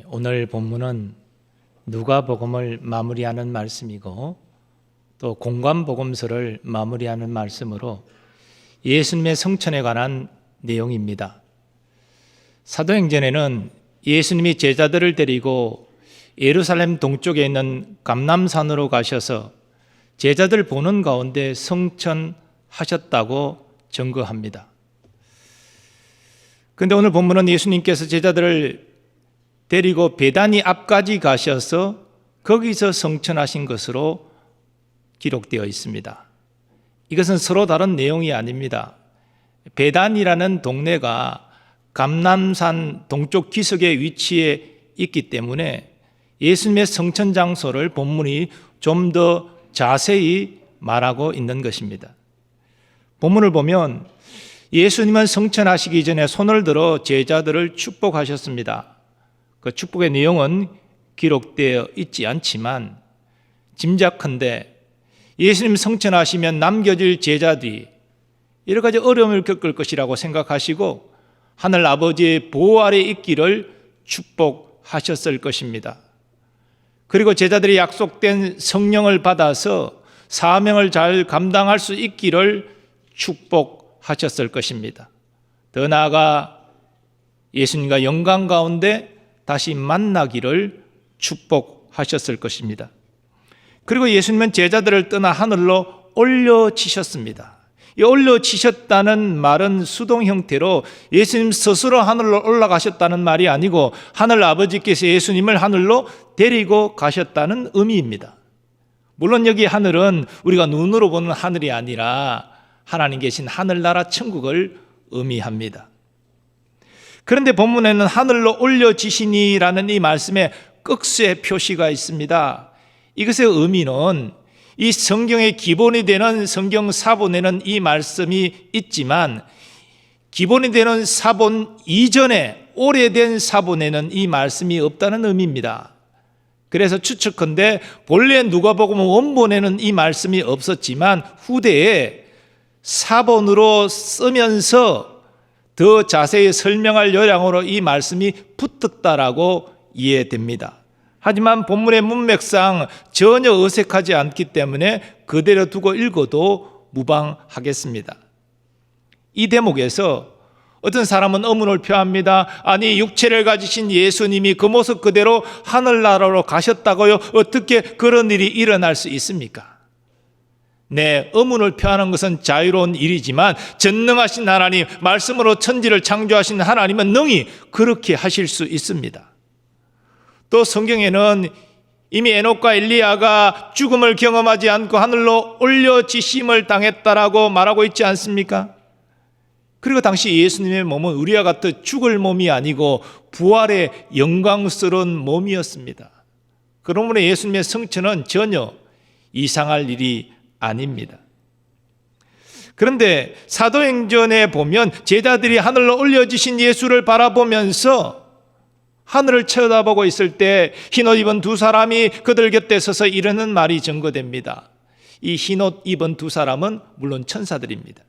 오늘 본문은 누가복음을 마무리하는 말씀이고 또 공관복음서를 마무리하는 말씀으로 예수님의 성천에 관한 내용입니다. 사도행전에는 예수님이 제자들을 데리고 예루살렘 동쪽에 있는 감람산으로 가셔서 제자들 보는 가운데 성천하셨다고 증거합니다. 그런데 오늘 본문은 예수님께서 제자들을 데리고 베다니 앞까지 가셔서 거기서 성천하신 것으로 기록되어 있습니다. 이것은 서로 다른 내용이 아닙니다. 베단이라는 동네가 감람산 동쪽 기슭에 위치해 있기 때문에 예수님의 성천 장소를 본문이 좀 더 자세히 말하고 있는 것입니다. 본문을 보면 예수님은 성천하시기 전에 손을 들어 제자들을 축복하셨습니다. 그 축복의 내용은 기록되어 있지 않지만 짐작컨대 예수님 성천하시면 남겨질 제자들이 여러 가지 어려움을 겪을 것이라고 생각하시고 하늘 아버지의 보호 아래 있기를 축복하셨을 것입니다. 그리고 제자들이 약속된 성령을 받아서 사명을 잘 감당할 수 있기를 축복하셨을 것입니다. 더 나아가 예수님과 영광 가운데 다시 만나기를 축복하셨을 것입니다. 그리고 예수님은 제자들을 떠나 하늘로 올려지셨습니다. 이 올려지셨다는 말은 수동 형태로 예수님 스스로 하늘로 올라가셨다는 말이 아니고 하늘 아버지께서 예수님을 하늘로 데리고 가셨다는 의미입니다. 물론 여기 하늘은 우리가 눈으로 보는 하늘이 아니라 하나님 계신 하늘나라 천국을 의미합니다. 그런데 본문에는 하늘로 올려지시니라는 이 말씀에 꺽쇠 표시가 있습니다. 이것의 의미는 이 성경의 기본이 되는 성경 사본에는 이 말씀이 있지만 기본이 되는 사본 이전에 오래된 사본에는 이 말씀이 없다는 의미입니다. 그래서 추측컨대 본래 누가복음 원본에는 이 말씀이 없었지만 후대에 사본으로 쓰면서 더 자세히 설명할 요량으로 이 말씀이 붙었다라고 이해됩니다. 하지만 본문의 문맥상 전혀 어색하지 않기 때문에 그대로 두고 읽어도 무방하겠습니다. 이 대목에서 어떤 사람은 의문을 표합니다. 아니, 육체를 가지신 예수님이 그 모습 그대로 하늘나라로 가셨다고요? 어떻게 그런 일이 일어날 수 있습니까? 네, 의문을 표하는 것은 자유로운 일이지만 전능하신 하나님, 말씀으로 천지를 창조하신 하나님은 능히 그렇게 하실 수 있습니다. 또 성경에는 이미 에녹과 엘리야가 죽음을 경험하지 않고 하늘로 올려지심을 당했다라고 말하고 있지 않습니까? 그리고 당시 예수님의 몸은 우리와 같은 죽을 몸이 아니고 부활의 영광스러운 몸이었습니다. 그러므로 예수님의 성천은 전혀 이상할 일이 아닙니다. 그런데 사도행전에 보면 제자들이 하늘로 올려지신 예수를 바라보면서 하늘을 쳐다보고 있을 때 흰옷 입은 두 사람이 그들 곁에 서서 이르는 말이 증거됩니다. 이 흰옷 입은 두 사람은 물론 천사들입니다.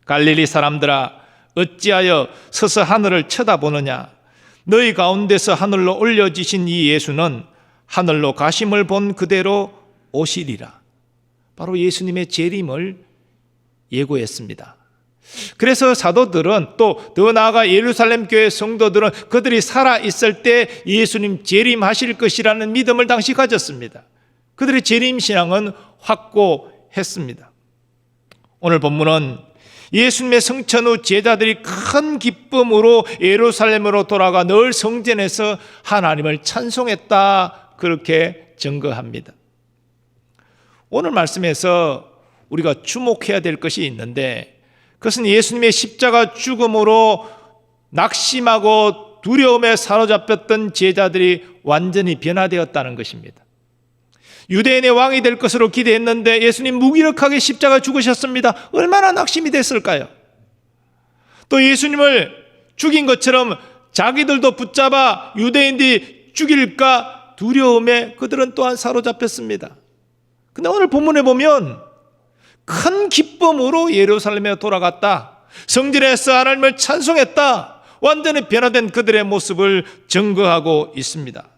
갈릴리 사람들아, 어찌하여 서서 하늘을 쳐다보느냐? 너희 가운데서 하늘로 올려지신 이 예수는 하늘로 가심을 본 그대로 오시리라. 바로 예수님의 재림을 예고했습니다. 그래서 사도들은 또 더 나아가 예루살렘 교회 성도들은 그들이 살아있을 때 예수님 재림하실 것이라는 믿음을 당시 가졌습니다. 그들의 재림신앙은 확고했습니다. 오늘 본문은 예수님의 성천 후 제자들이 큰 기쁨으로 예루살렘으로 돌아가 늘 성전에서 하나님을 찬송했다, 그렇게 증거합니다. 오늘 말씀에서 우리가 주목해야 될 것이 있는데 그것은 예수님의 십자가 죽음으로 낙심하고 두려움에 사로잡혔던 제자들이 완전히 변화되었다는 것입니다. 유대인의 왕이 될 것으로 기대했는데 예수님 무기력하게 십자가 죽으셨습니다. 얼마나 낙심이 됐을까요? 또 예수님을 죽인 것처럼 자기들도 붙잡아 유대인들이 죽일까 두려움에 그들은 또한 사로잡혔습니다. 근데 오늘 본문에 보면 큰 기쁨으로 예루살렘에 돌아갔다, 성전에서 하나님을 찬송했다, 완전히 변화된 그들의 모습을 증거하고 있습니다.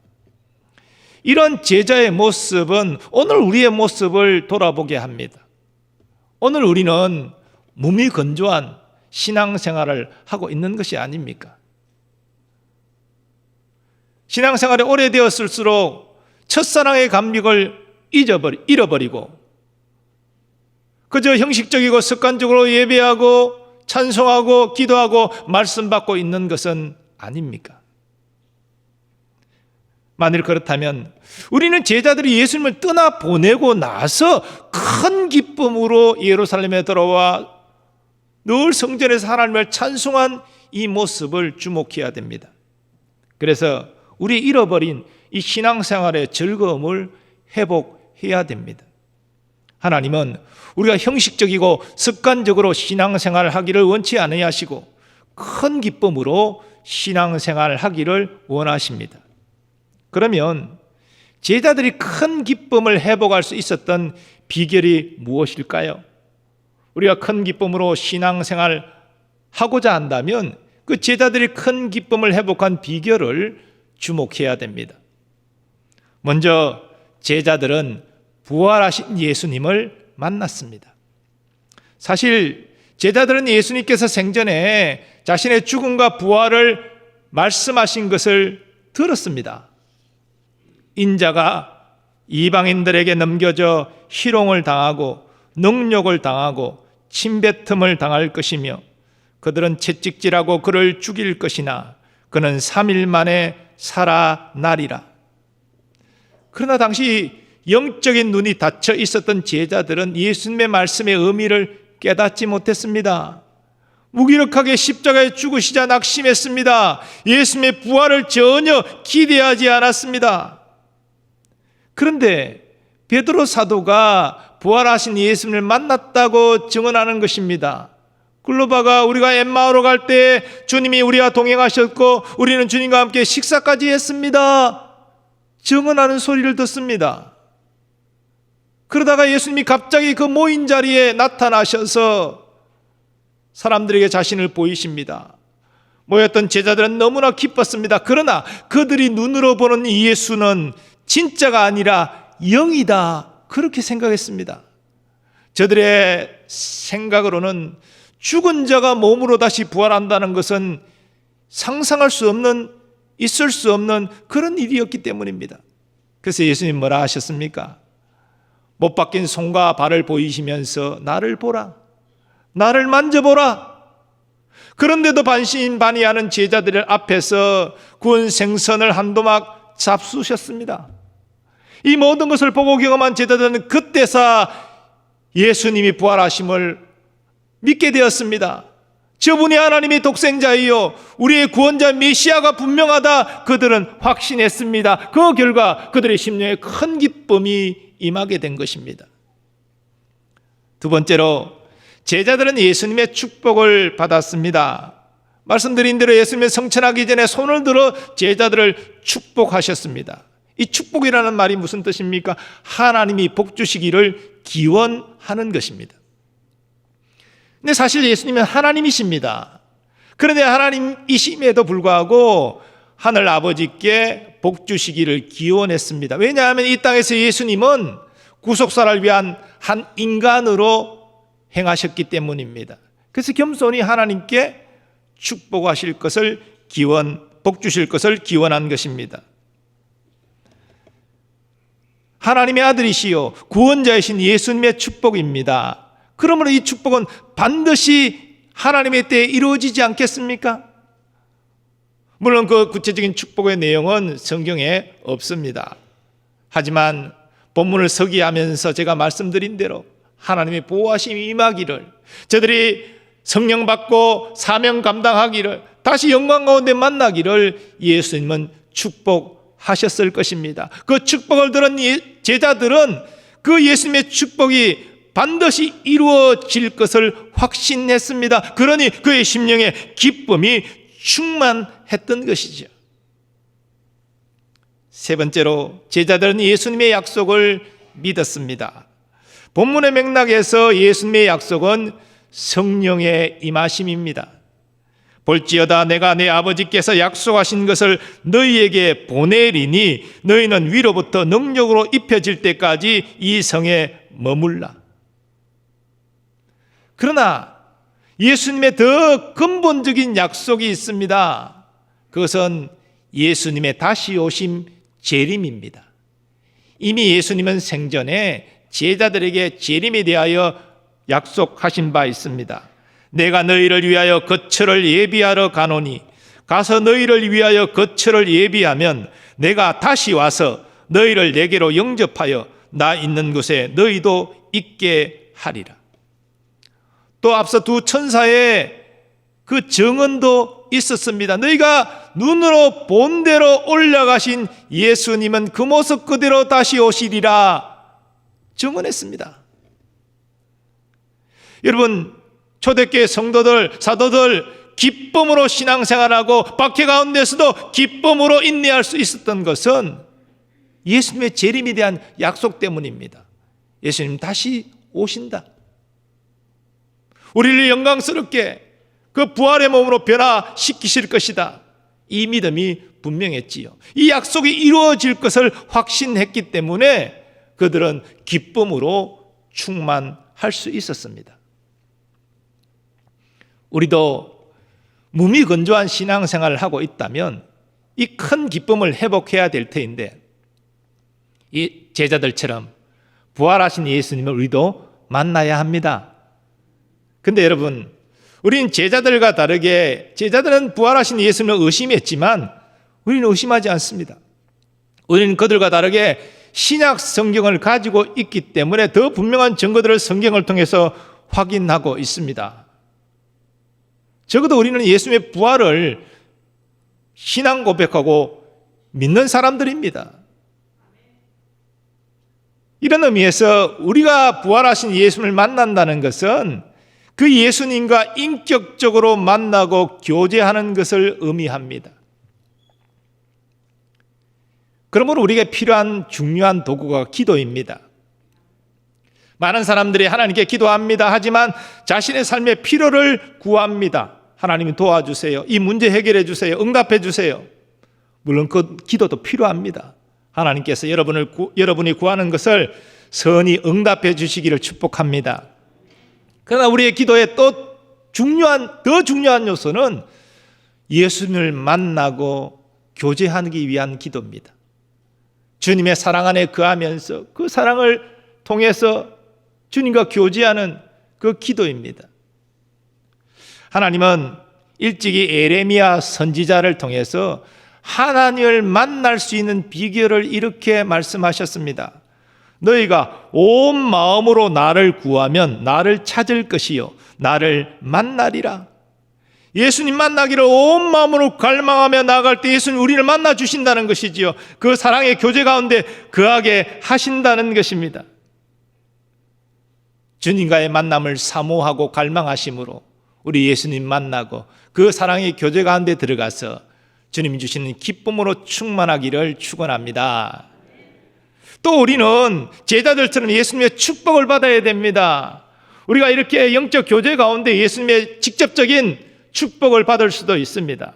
이런 제자의 모습은 오늘 우리의 모습을 돌아보게 합니다. 오늘 우리는 몸이 건조한 신앙생활을 하고 있는 것이 아닙니까? 신앙생활이 오래되었을수록 첫사랑의 감격을 잃어버리고 그저 형식적이고 습관적으로 예배하고 찬송하고 기도하고 말씀 받고 있는 것은 아닙니까? 만일 그렇다면 우리는 제자들이 예수님을 떠나보내고 나서 큰 기쁨으로 예루살렘에 들어와 늘 성전에서 하나님을 찬송한 이 모습을 주목해야 됩니다. 그래서 우리 잃어버린 이 신앙생활의 즐거움을 회복해야 됩니다. 하나님은 우리가 형식적이고 습관적으로 신앙생활을 하기를 원치 않으시고 큰 기쁨으로 신앙생활을 하기를 원하십니다. 그러면 제자들이 큰 기쁨을 회복할 수 있었던 비결이 무엇일까요? 우리가 큰 기쁨으로 신앙생활을 하고자 한다면 그 제자들이 큰 기쁨을 회복한 비결을 주목해야 됩니다. 먼저 제자들은 부활하신 예수님을 만났습니다. 사실 제자들은 예수님께서 생전에 자신의 죽음과 부활을 말씀하신 것을 들었습니다. 인자가 이방인들에게 넘겨져 희롱을 당하고 능욕을 당하고 침뱉음을 당할 것이며 그들은 채찍질하고 그를 죽일 것이나 그는 3일 만에 살아나리라. 그러나 당시 영적인 눈이 닫혀 있었던 제자들은 예수님의 말씀의 의미를 깨닫지 못했습니다. 무기력하게 십자가에 죽으시자 낙심했습니다. 예수님의 부활을 전혀 기대하지 않았습니다. 그런데 베드로 사도가 부활하신 예수님을 만났다고 증언하는 것입니다. 글로바가 우리가 엠마오로 갈 때 주님이 우리와 동행하셨고 우리는 주님과 함께 식사까지 했습니다. 증언하는 소리를 듣습니다. 그러다가 예수님이 갑자기 그 모인 자리에 나타나셔서 사람들에게 자신을 보이십니다. 모였던 제자들은 너무나 기뻤습니다. 그러나 그들이 눈으로 보는 이 예수는 진짜가 아니라 영이다, 그렇게 생각했습니다. 저들의 생각으로는 죽은 자가 몸으로 다시 부활한다는 것은 상상할 수 없는, 있을 수 없는 그런 일이었기 때문입니다. 그래서 예수님 뭐라 하셨습니까? 못 박힌 손과 발을 보이시면서 나를 보라, 나를 만져보라. 그런데도 반신반의하는 제자들 앞에서 구운 생선을 한 도막 잡수셨습니다. 이 모든 것을 보고 경험한 제자들은 그때서 예수님이 부활하심을 믿게 되었습니다. 저분이 하나님의 독생자이요 우리의 구원자 메시아가 분명하다 그들은 확신했습니다. 그 결과 그들의 심령에 큰 기쁨이 임하게 된 것입니다. 두 번째로 제자들은 예수님의 축복을 받았습니다. 말씀드린 대로 예수님이 성천하기 전에 손을 들어 제자들을 축복하셨습니다. 이 축복이라는 말이 무슨 뜻입니까? 하나님이 복 주시기를 기원하는 것입니다. 근데 사실 예수님은 하나님이십니다. 그런데 하나님이심에도 불구하고 하늘 아버지께 복 주시기를 기원했습니다. 왜냐하면 이 땅에서 예수님은 구속사를 위한 한 인간으로 행하셨기 때문입니다. 그래서 겸손히 하나님께 축복하실 것을 복 주실 것을 기원한 것입니다. 하나님의 아들이시요 구원자이신 예수님의 축복입니다. 그러므로 이 축복은 반드시 하나님의 때에 이루어지지 않겠습니까? 물론 그 구체적인 축복의 내용은 성경에 없습니다. 하지만 본문을 서기하면서 제가 말씀드린 대로 하나님의 보호하심이 임하기를, 저들이 성령 받고 사명 감당하기를, 다시 영광 가운데 만나기를 예수님은 축복하셨을 것입니다. 그 축복을 들은 제자들은 그 예수님의 축복이 반드시 이루어질 것을 확신했습니다. 그러니 그의 심령에 기쁨이 충만했던 것이죠. 세 번째로 제자들은 예수님의 약속을 믿었습니다. 본문의 맥락에서 예수님의 약속은 성령의 임하심입니다. 볼지어다 내가 내 아버지께서 약속하신 것을 너희에게 보내리니 너희는 위로부터 능력으로 입혀질 때까지 이 성에 머물라. 그러나 예수님의 더 근본적인 약속이 있습니다. 그것은 예수님의 다시 오심 재림입니다. 이미 예수님은 생전에 제자들에게 재림에 대하여 약속하신 바 있습니다. 내가 너희를 위하여 거처를 예비하러 가노니 가서 너희를 위하여 거처를 예비하면 내가 다시 와서 너희를 내게로 영접하여 나 있는 곳에 너희도 있게 하리라. 또 앞서 두 천사의 그 증언도 있었습니다. 너희가 눈으로 본 대로 올라가신 예수님은 그 모습 그대로 다시 오시리라 증언했습니다. 여러분, 초대교회 성도들, 사도들 기쁨으로 신앙생활하고 박해 가운데서도 기쁨으로 인내할 수 있었던 것은 예수님의 재림에 대한 약속 때문입니다. 예수님 다시 오신다. 우리를 영광스럽게 그 부활의 몸으로 변화시키실 것이다. 이 믿음이 분명했지요. 이 약속이 이루어질 것을 확신했기 때문에 그들은 기쁨으로 충만할 수 있었습니다. 우리도 무미건조한 신앙생활을 하고 있다면 이 큰 기쁨을 회복해야 될 터인데 이 제자들처럼 부활하신 예수님을 우리도 만나야 합니다. 근데 여러분, 우리는 제자들과 다르게 제자들은 부활하신 예수님을 의심했지만 우리는 의심하지 않습니다. 우리는 그들과 다르게 신약 성경을 가지고 있기 때문에 더 분명한 증거들을 성경을 통해서 확인하고 있습니다. 적어도 우리는 예수님의 부활을 신앙 고백하고 믿는 사람들입니다. 이런 의미에서 우리가 부활하신 예수님을 만난다는 것은 그 예수님과 인격적으로 만나고 교제하는 것을 의미합니다. 그러므로 우리에게 필요한 중요한 도구가 기도입니다. 많은 사람들이 하나님께 기도합니다. 하지만 자신의 삶의 필요를 구합니다. 하나님이 도와주세요. 이 문제 해결해 주세요. 응답해 주세요. 물론 그 기도도 필요합니다. 하나님께서 여러분이 구하는 것을 선히 응답해 주시기를 축복합니다. 그러나 우리의 기도의 또 더 중요한 요소는 예수님을 만나고 교제하기 위한 기도입니다. 주님의 사랑 안에 거하면서 그 사랑을 통해서 주님과 교제하는 그 기도입니다. 하나님은 일찍이 에레미야 선지자를 통해서 하나님을 만날 수 있는 비결을 이렇게 말씀하셨습니다. 너희가 온 마음으로 나를 구하면 나를 찾을 것이요 나를 만나리라. 예수님 만나기를 온 마음으로 갈망하며 나아갈 때 예수님 우리를 만나 주신다는 것이지요. 그 사랑의 교제 가운데 거하게 하신다는 것입니다. 주님과의 만남을 사모하고 갈망하심으로 우리 예수님 만나고 그 사랑의 교제 가운데 들어가서 주님 주시는 기쁨으로 충만하기를 축원합니다. 또 우리는 제자들처럼 예수님의 축복을 받아야 됩니다. 우리가 이렇게 영적 교제 가운데 예수님의 직접적인 축복을 받을 수도 있습니다.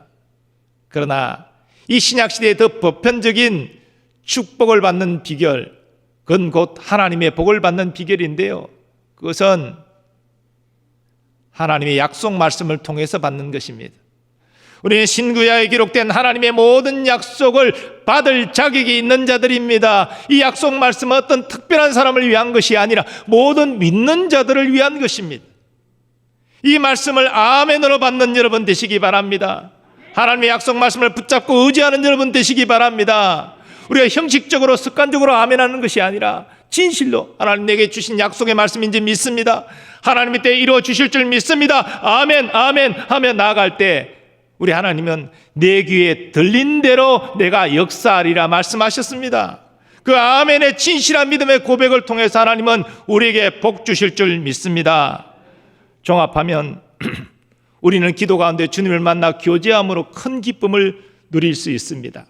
그러나 이 신약시대의 더 보편적인 축복을 받는 비결, 그건 곧 하나님의 복을 받는 비결인데요. 그것은 하나님의 약속 말씀을 통해서 받는 것입니다. 우리는 신구약에 기록된 하나님의 모든 약속을 받을 자격이 있는 자들입니다. 이 약속 말씀은 어떤 특별한 사람을 위한 것이 아니라 모든 믿는 자들을 위한 것입니다. 이 말씀을 아멘으로 받는 여러분 되시기 바랍니다. 하나님의 약속 말씀을 붙잡고 의지하는 여러분 되시기 바랍니다. 우리가 형식적으로 습관적으로 아멘하는 것이 아니라 진실로 하나님 내게 주신 약속의 말씀인지 믿습니다. 하나님의 때에 이루어 주실 줄 믿습니다. 아멘 아멘 하며 나아갈 때 우리 하나님은 내 귀에 들린 대로 내가 역사하리라 말씀하셨습니다. 그 아멘의 진실한 믿음의 고백을 통해서 하나님은 우리에게 복 주실 줄 믿습니다. 종합하면 우리는 기도 가운데 주님을 만나 교제함으로 큰 기쁨을 누릴 수 있습니다.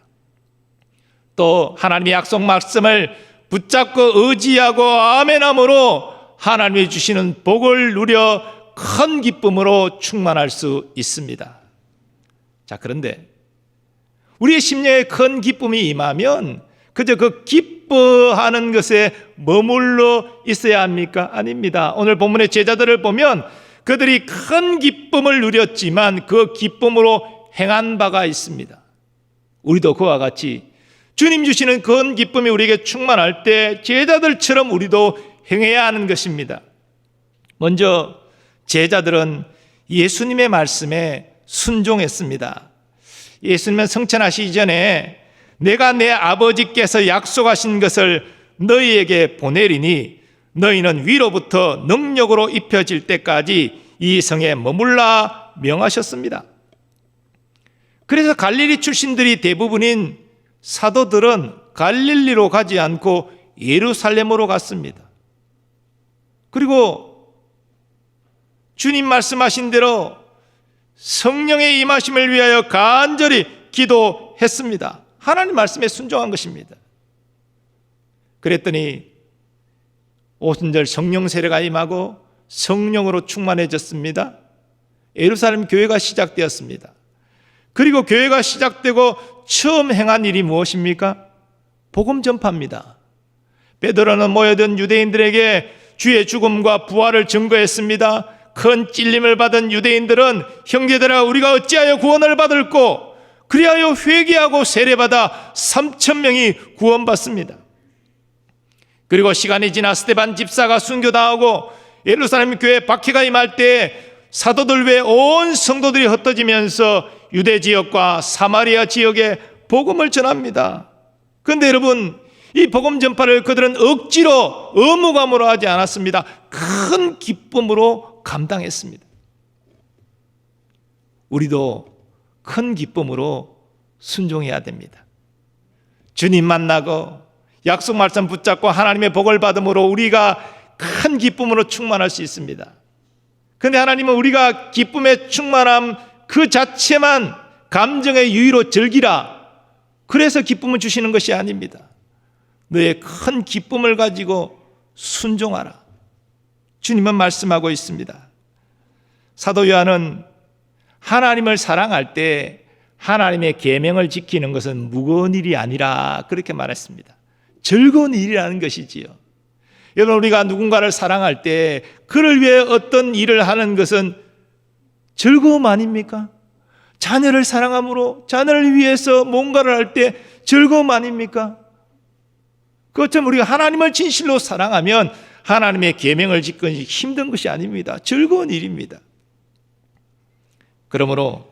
또 하나님의 약속 말씀을 붙잡고 의지하고 아멘함으로 하나님이 주시는 복을 누려 큰 기쁨으로 충만할 수 있습니다. 자, 그런데 우리의 심령에 큰 기쁨이 임하면 그저 그 기뻐하는 것에 머물러 있어야 합니까? 아닙니다. 오늘 본문의 제자들을 보면 그들이 큰 기쁨을 누렸지만 그 기쁨으로 행한 바가 있습니다. 우리도 그와 같이 주님 주시는 큰 기쁨이 우리에게 충만할 때 제자들처럼 우리도 행해야 하는 것입니다. 먼저 제자들은 예수님의 말씀에 순종했습니다. 예수님은 성천하시기 전에 내가 내 아버지께서 약속하신 것을 너희에게 보내리니 너희는 위로부터 능력으로 입혀질 때까지 이 성에 머물라 명하셨습니다. 그래서 갈릴리 출신들이 대부분인 사도들은 갈릴리로 가지 않고 예루살렘으로 갔습니다. 그리고 주님 말씀하신 대로 성령의 임하심을 위하여 간절히 기도했습니다. 하나님 말씀에 순종한 것입니다. 그랬더니 오순절 성령 세례가 임하고 성령으로 충만해졌습니다. 예루살렘 교회가 시작되었습니다. 그리고 교회가 시작되고 처음 행한 일이 무엇입니까? 복음 전파입니다. 베드로는 모여든 유대인들에게 주의 죽음과 부활을 증거했습니다. 큰 찔림을 받은 유대인들은 형제들아 우리가 어찌하여 구원을 받을꼬? 그리하여 회개하고 세례받아 3,000명이 구원받습니다. 그리고 시간이 지나 스데반 집사가 순교당하고 예루살렘 교회 박해가 임할 때 사도들 외 온 성도들이 흩어지면서 유대 지역과 사마리아 지역에 복음을 전합니다. 그런데 여러분, 이 복음 전파를 그들은 억지로 의무감으로 하지 않았습니다. 큰 기쁨으로 감당했습니다. 우리도 큰 기쁨으로 순종해야 됩니다. 주님 만나고 약속 말씀 붙잡고 하나님의 복을 받음으로 우리가 큰 기쁨으로 충만할 수 있습니다. 그런데 하나님은 우리가 기쁨의 충만함 그 자체만 감정의 유의로 즐기라, 그래서 기쁨을 주시는 것이 아닙니다. 너의 큰 기쁨을 가지고 순종하라. 주님은 말씀하고 있습니다. 사도 요한은 하나님을 사랑할 때 하나님의 계명을 지키는 것은 무거운 일이 아니라 그렇게 말했습니다. 즐거운 일이라는 것이지요. 여러분, 우리가 누군가를 사랑할 때 그를 위해 어떤 일을 하는 것은 즐거움 아닙니까? 자녀를 사랑함으로 자녀를 위해서 뭔가를 할 때 즐거움 아닙니까? 그것처럼 우리가 하나님을 진실로 사랑하면 하나님의 계명을 지키는 것이 힘든 것이 아닙니다. 즐거운 일입니다. 그러므로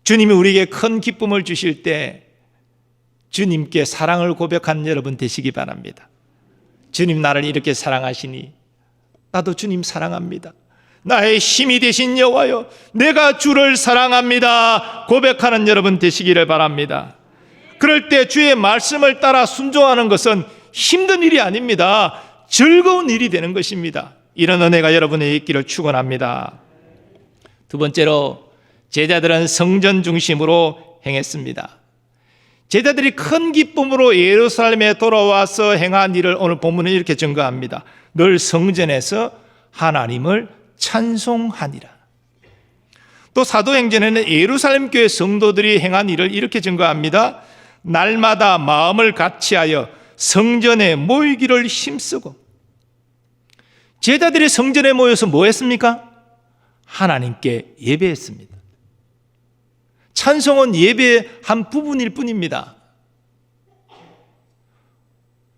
주님이 우리에게 큰 기쁨을 주실 때 주님께 사랑을 고백한 여러분 되시기 바랍니다. 주님 나를 이렇게 사랑하시니 나도 주님 사랑합니다. 나의 힘이 되신 여호와여, 내가 주를 사랑합니다. 고백하는 여러분 되시기를 바랍니다. 그럴 때 주의 말씀을 따라 순종하는 것은 힘든 일이 아닙니다. 즐거운 일이 되는 것입니다. 이런 은혜가 여러분에게 있기를 축원합니다. 두 번째로, 제자들은 성전 중심으로 행했습니다. 제자들이 큰 기쁨으로 예루살렘에 돌아와서 행한 일을 오늘 본문은 이렇게 증거합니다. 늘 성전에서 하나님을 찬송하니라. 또 사도행전에는 예루살렘 교회 성도들이 행한 일을 이렇게 증거합니다. 날마다 마음을 같이하여 성전에 모이기를 힘쓰고. 제자들이 성전에 모여서 뭐 했습니까? 하나님께 예배했습니다. 찬송은 예배의 한 부분일 뿐입니다.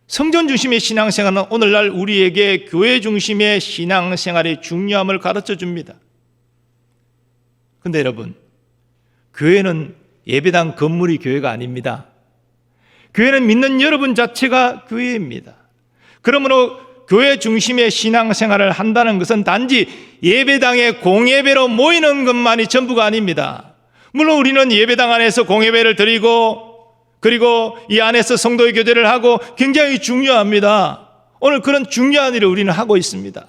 성전 중심의 신앙생활은 오늘날 우리에게 교회 중심의 신앙생활의 중요함을 가르쳐 줍니다. 그런데 여러분, 교회는 예배당 건물이 교회가 아닙니다. 교회는 믿는 여러분 자체가 교회입니다. 그러므로 교회 중심의 신앙생활을 한다는 것은 단지 예배당에 공예배로 모이는 것만이 전부가 아닙니다. 물론 우리는 예배당 안에서 공예배를 드리고 그리고 이 안에서 성도의 교제를 하고 굉장히 중요합니다. 오늘 그런 중요한 일을 우리는 하고 있습니다.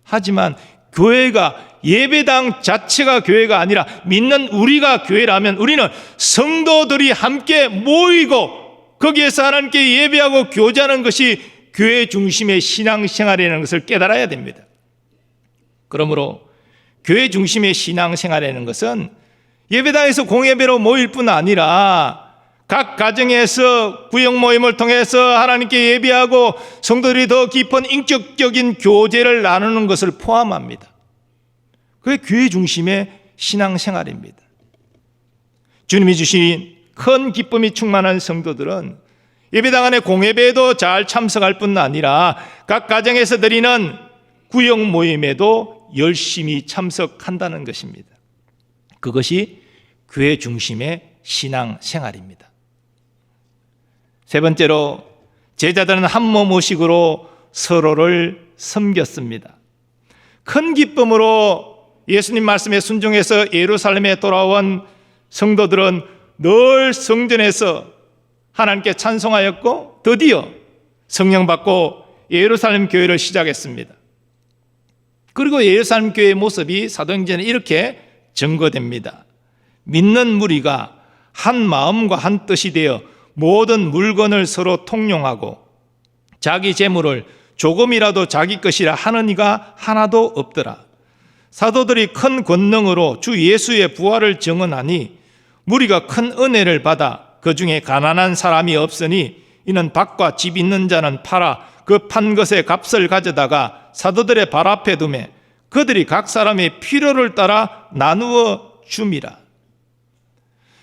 하지만 교회가, 예배당 자체가 교회가 아니라 믿는 우리가 교회라면 우리는 성도들이 함께 모이고 거기에서 하나님께 예배하고 교제하는 것이 교회 중심의 신앙생활이라는 것을 깨달아야 됩니다. 그러므로 교회 중심의 신앙생활이라는 것은 예배당에서 공예배로 모일 뿐 아니라 각 가정에서 구역 모임을 통해서 하나님께 예배하고 성도들이 더 깊은 인격적인 교제를 나누는 것을 포함합니다. 그게 교회 중심의 신앙생활입니다. 주님이 주신 큰 기쁨이 충만한 성도들은 예배당 안에 공예배에도 잘 참석할 뿐 아니라 각 가정에서 드리는 구역 모임에도 열심히 참석한다는 것입니다. 그것이 교회 중심의 신앙생활입니다. 세 번째로, 제자들은 한 몸의식으로 서로를 섬겼습니다. 큰 기쁨으로 예수님 말씀에 순종해서 예루살렘에 돌아온 성도들은 늘 성전에서 하나님께 찬송하였고 드디어 성령 받고 예루살렘 교회를 시작했습니다. 그리고 예루살렘 교회의 모습이 사도행전에 이렇게 증거됩니다. 믿는 무리가 한 마음과 한 뜻이 되어 모든 물건을 서로 통용하고 자기 재물을 조금이라도 자기 것이라 하는 이가 하나도 없더라. 사도들이 큰 권능으로 주 예수의 부활을 증언하니 무리가 큰 은혜를 받아 그 중에 가난한 사람이 없으니 이는 밭과 집 있는 자는 팔아 그 판 것의 값을 가져다가 사도들의 발 앞에 두매 그들이 각 사람의 필요를 따라 나누어 줌이라.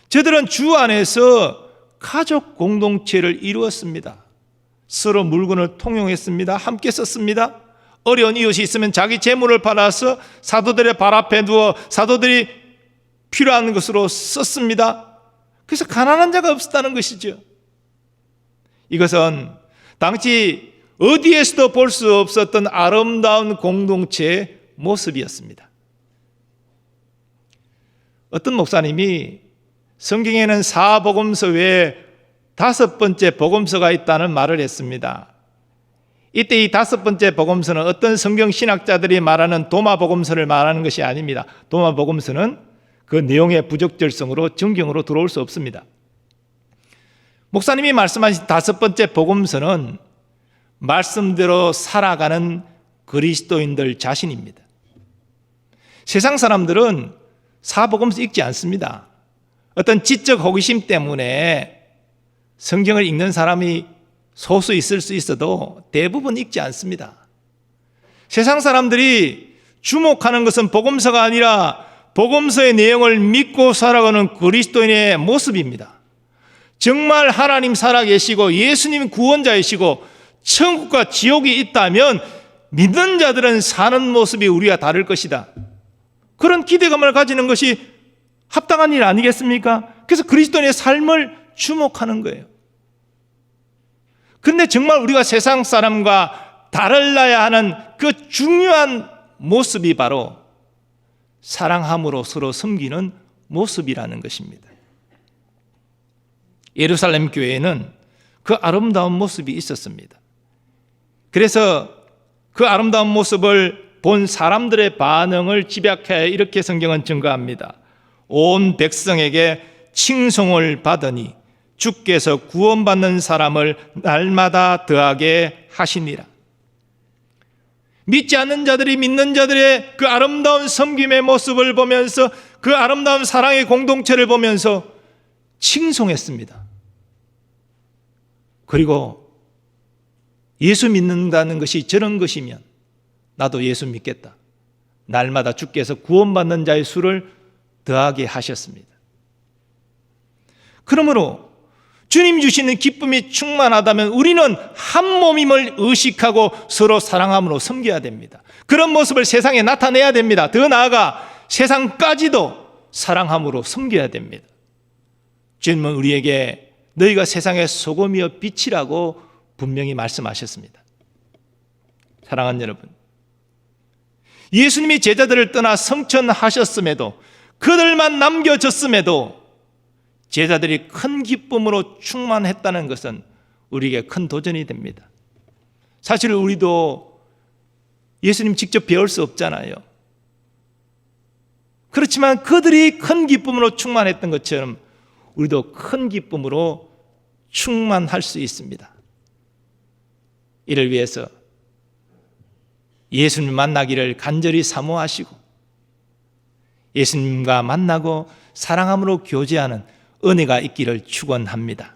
저들은 주 안에서 가족 공동체를 이루었습니다. 서로 물건을 통용했습니다. 함께 썼습니다. 어려운 이웃이 있으면 자기 재물을 팔아서 사도들의 발 앞에 두어 사도들이 필요한 것으로 썼습니다. 그래서 가난한 자가 없었다는 것이죠. 이것은 당시 어디에서도 볼 수 없었던 아름다운 공동체의 모습이었습니다. 어떤 목사님이 성경에는 4복음서 외에 5번째 복음서가 있다는 말을 했습니다. 이때 이 5번째 복음서는 어떤 성경 신학자들이 말하는 도마복음서를 말하는 것이 아닙니다. 도마복음서는 그 내용의 부적절성으로 정경으로 들어올 수 없습니다. 목사님이 말씀하신 5번째 복음서는 말씀대로 살아가는 그리스도인들 자신입니다. 세상 사람들은 사복음서 읽지 않습니다. 어떤 지적 호기심 때문에 성경을 읽는 사람이 소수 있을 수 있어도 대부분 읽지 않습니다. 세상 사람들이 주목하는 것은 복음서가 아니라 복음서의 내용을 믿고 살아가는 그리스도인의 모습입니다. 정말 하나님 살아계시고 예수님 구원자이시고 천국과 지옥이 있다면 믿는 자들은 사는 모습이 우리와 다를 것이다. 그런 기대감을 가지는 것이 합당한 일 아니겠습니까? 그래서 그리스도인의 삶을 주목하는 거예요. 그런데 정말 우리가 세상 사람과 다르려야 하는 그 중요한 모습이 바로 사랑함으로 서로 섬기는 모습이라는 것입니다. 예루살렘 교회에는 그 아름다운 모습이 있었습니다. 그래서 그 아름다운 모습을 본 사람들의 반응을 집약해 이렇게 성경은 증거합니다. 온 백성에게 칭송을 받으니 주께서 구원받는 사람을 날마다 더하게 하시니라. 믿지 않는 자들이 믿는 자들의 그 아름다운 섬김의 모습을 보면서 그 아름다운 사랑의 공동체를 보면서 칭송했습니다. 그리고 예수 믿는다는 것이 저런 것이면 나도 예수 믿겠다. 날마다 주께서 구원받는 자의 수를 더하게 하셨습니다. 그러므로 주님 주시는 기쁨이 충만하다면 우리는 한 몸임을 의식하고 서로 사랑함으로 섬겨야 됩니다. 그런 모습을 세상에 나타내야 됩니다. 더 나아가 세상까지도 사랑함으로 섬겨야 됩니다. 주님은 우리에게 너희가 세상의 소금이여 빛이라고 분명히 말씀하셨습니다. 사랑하는 여러분, 예수님이 제자들을 떠나 성천하셨음에도 그들만 남겨졌음에도 제자들이 큰 기쁨으로 충만했다는 것은 우리에게 큰 도전이 됩니다. 사실 우리도 예수님 직접 배울 수 없잖아요. 그렇지만 그들이 큰 기쁨으로 충만했던 것처럼 우리도 큰 기쁨으로 충만할 수 있습니다. 이를 위해서 예수님 만나기를 간절히 사모하시고 예수님과 만나고 사랑함으로 교제하는 은혜가 있기를 축원합니다.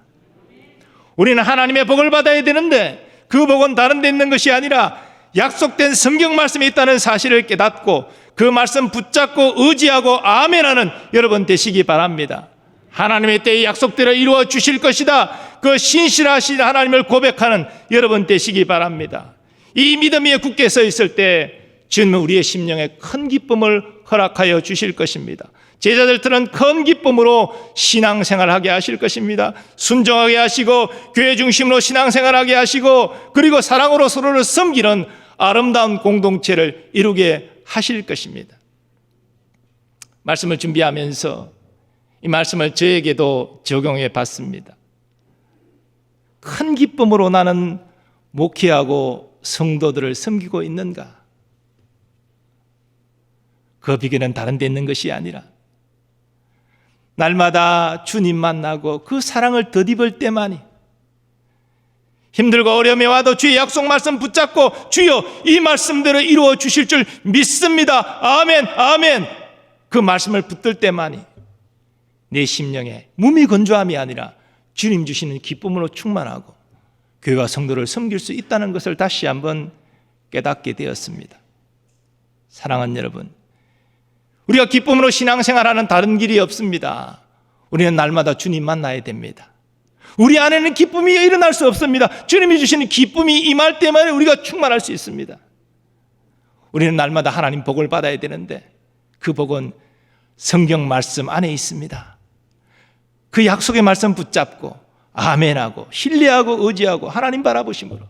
우리는 하나님의 복을 받아야 되는데 그 복은 다른 데 있는 것이 아니라 약속된 성경 말씀이 있다는 사실을 깨닫고 그 말씀 붙잡고 의지하고 아멘하는 여러분 되시기 바랍니다. 하나님의 때에 약속대로 이루어 주실 것이다. 그 신실하신 하나님을 고백하는 여러분 되시기 바랍니다. 이 믿음 위에 굳게 서 있을 때 주님은 우리의 심령에 큰 기쁨을 허락하여 주실 것입니다. 제자들들은 큰 기쁨으로 신앙생활하게 하실 것입니다. 순종하게 하시고 교회 중심으로 신앙생활하게 하시고 그리고 사랑으로 서로를 섬기는 아름다운 공동체를 이루게 하실 것입니다. 말씀을 준비하면서 이 말씀을 저에게도 적용해 봤습니다. 큰 기쁨으로 나는 목회하고 성도들을 섬기고 있는가? 그 비결은 다른 데 있는 것이 아니라 날마다 주님 만나고 그 사랑을 덧입을 때만이 힘들고 어려움이 와도 주의 약속 말씀 붙잡고 주여 이 말씀대로 이루어 주실 줄 믿습니다. 아멘 아멘. 그 말씀을 붙들 때만이 내 심령에 몸이 건조함이 아니라 주님 주시는 기쁨으로 충만하고 교회와 성도를 섬길 수 있다는 것을 다시 한번 깨닫게 되었습니다. 사랑하는 여러분, 우리가 기쁨으로 신앙생활하는 다른 길이 없습니다. 우리는 날마다 주님 만나야 됩니다. 우리 안에는 기쁨이 일어날 수 없습니다. 주님이 주시는 기쁨이 임할 때만 우리가 충만할 수 있습니다. 우리는 날마다 하나님 복을 받아야 되는데 그 복은 성경 말씀 안에 있습니다. 그 약속의 말씀 붙잡고 아멘하고 신뢰하고 의지하고 하나님 바라보심으로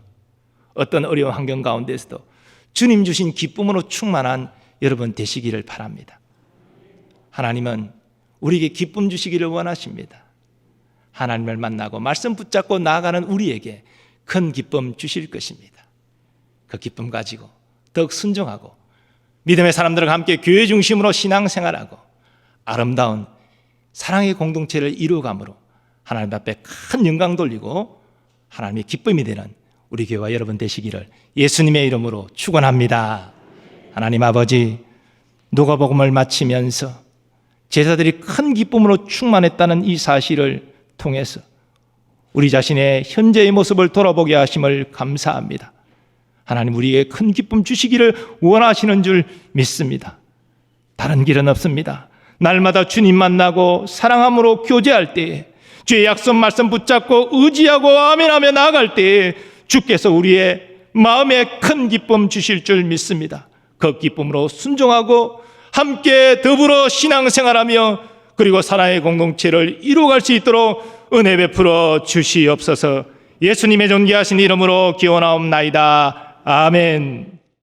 어떤 어려운 환경 가운데서도 주님 주신 기쁨으로 충만한 여러분 되시기를 바랍니다. 하나님은 우리에게 기쁨 주시기를 원하십니다. 하나님을 만나고 말씀 붙잡고 나아가는 우리에게 큰 기쁨 주실 것입니다. 그 기쁨 가지고 더욱 순종하고 믿음의 사람들과 함께 교회 중심으로 신앙생활하고 아름다운 사랑의 공동체를 이루어감으로 하나님 앞에 큰 영광 돌리고 하나님의 기쁨이 되는 우리 교회와 여러분 되시기를 예수님의 이름으로 축원합니다. 하나님 아버지, 누가복음을 마치면서 제자들이 큰 기쁨으로 충만했다는 이 사실을 통해서 우리 자신의 현재의 모습을 돌아보게 하심을 감사합니다. 하나님 우리에게 큰 기쁨 주시기를 원하시는 줄 믿습니다. 다른 길은 없습니다. 날마다 주님 만나고 사랑함으로 교제할 때에 주의 약속 말씀 붙잡고 의지하고 아멘하며 나아갈 때에 주께서 우리의 마음에 큰 기쁨 주실 줄 믿습니다. 그 기쁨으로 순종하고 함께 더불어 신앙생활하며 그리고 사랑의 공동체를 이루어갈 수 있도록 은혜 베풀어 주시옵소서. 예수님의 존귀하신 이름으로 기원하옵나이다. 아멘.